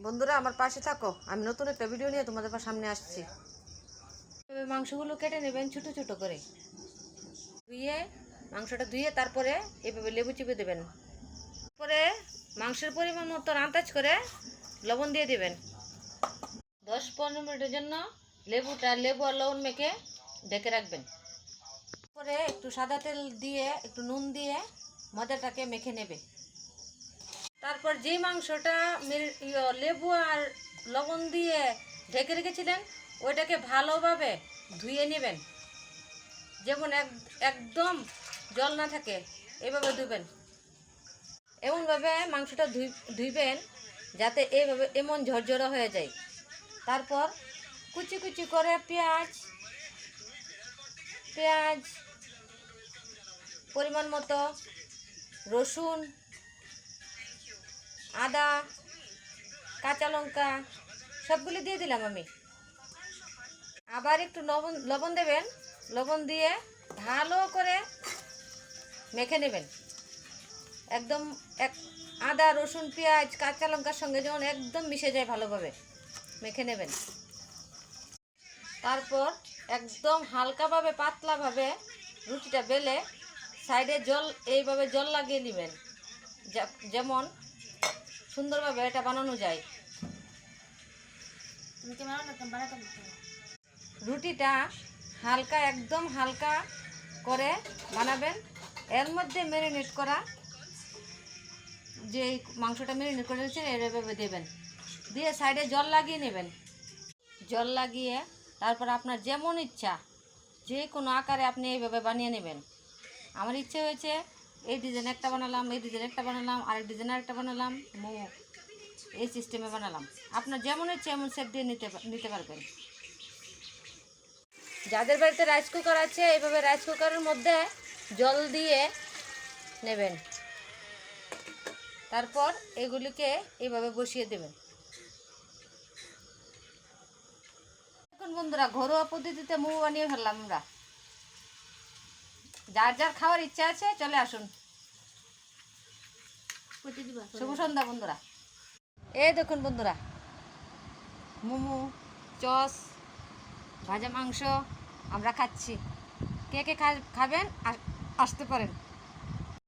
বন্ধুরা আমার পাশে থাকো, আমি নতুন একটা ভিডিও নিয়ে তোমাদের সামনে আসছি। মাংসগুলো কেটে নেবেন ছোট ছোট করে, মাংসটা ধুয়ে তারপরে এভাবে লেবু চিপে দেবেন। তারপরে মাংসের পরিমাণ মতো আন্দাজ করে লবণ দিয়ে দেবেন। 10-15 মিনিটের জন্য লেবু আর লবণ মেখে ঢেকে রাখবেন। তারপরে একটু সাদা তেল দিয়ে একটু নুন দিয়ে ময়দাটাকে মেখে নেবে। তারপর যে মাংসটা লেবু আর লবণ দিয়ে ঢেকে রেখেছিলেন ওইটাকে ভালোভাবে ধুয়ে নেবেন, যেমন একদম জল না থাকে এভাবে ধুবেন। এমনভাবে মাংসটা ধুইবেন যাতে এইভাবে এমন ঝরঝরা হয়ে যায়। তারপর কুচি কুচি করে পেঁয়াজ পরিমাণ মতো, রসুন, আদা, কাঁচা লঙ্কা সবগুলি দিয়ে দিলাম আমি। আবার একটু লবণ দেবেন, লবণ দিয়ে ভালো করে মেখে নেবেন। একদম আদা, রসুন, পেঁয়াজ, কাঁচা লঙ্কার সঙ্গে যেমন একদম মিশে যায় ভালোভাবে মেখে নেবেন। তারপর একদম হালকাভাবে পাতলাভাবে রুটিটা বেলে সাইডে এইভাবে জল লাগিয়ে নেবেন, যেমন সুন্দরভাবে এটা বানানো যায়। রুটিটা একদম হালকা করে বানাবেন। এর মধ্যে ম্যারিনেট করা যে মাংসটা ম্যারিনেট করে রেখেছেন এভাবে দেবেন, দিয়ে সাইডে জল লাগিয়ে নেবেন। জল লাগিয়ে তারপর আপনার যেমন ইচ্ছা যে কোনো আকারে আপনি এইভাবে বানিয়ে নেবেন। আমার ইচ্ছে হয়েছে এই ডিজাইন একটা বানালাম, এই ডিজাইন একটা বানালাম, আরেক ডিজাইন আরেকটা বানালাম, মোমো এই সিস্টেমে বানালাম। আপনার যেমন ইচ্ছে এমন সেট দিয়ে নিতে পারবেন। যাদের বাড়িতে রাইস কুকার আছে এইভাবে রাইস কুকারের মধ্যে জল দিয়ে নেবেন। তারপর এগুলিকে এইভাবে বসিয়ে দেবেন। এখন বন্ধুরা ঘরোয়া পদ্ধতিতে মোমো বানিয়ে ফেললাম আমরা। যার যার খাওয়ার ইচ্ছা আছে চলে আসুন। শুভ সন্ধ্যা বন্ধুরা। এই দেখুন বন্ধুরা, মোমো, চস, ভাজা মাংস আমরা খাচ্ছি। কে কে খাবেন আসতে পারেন।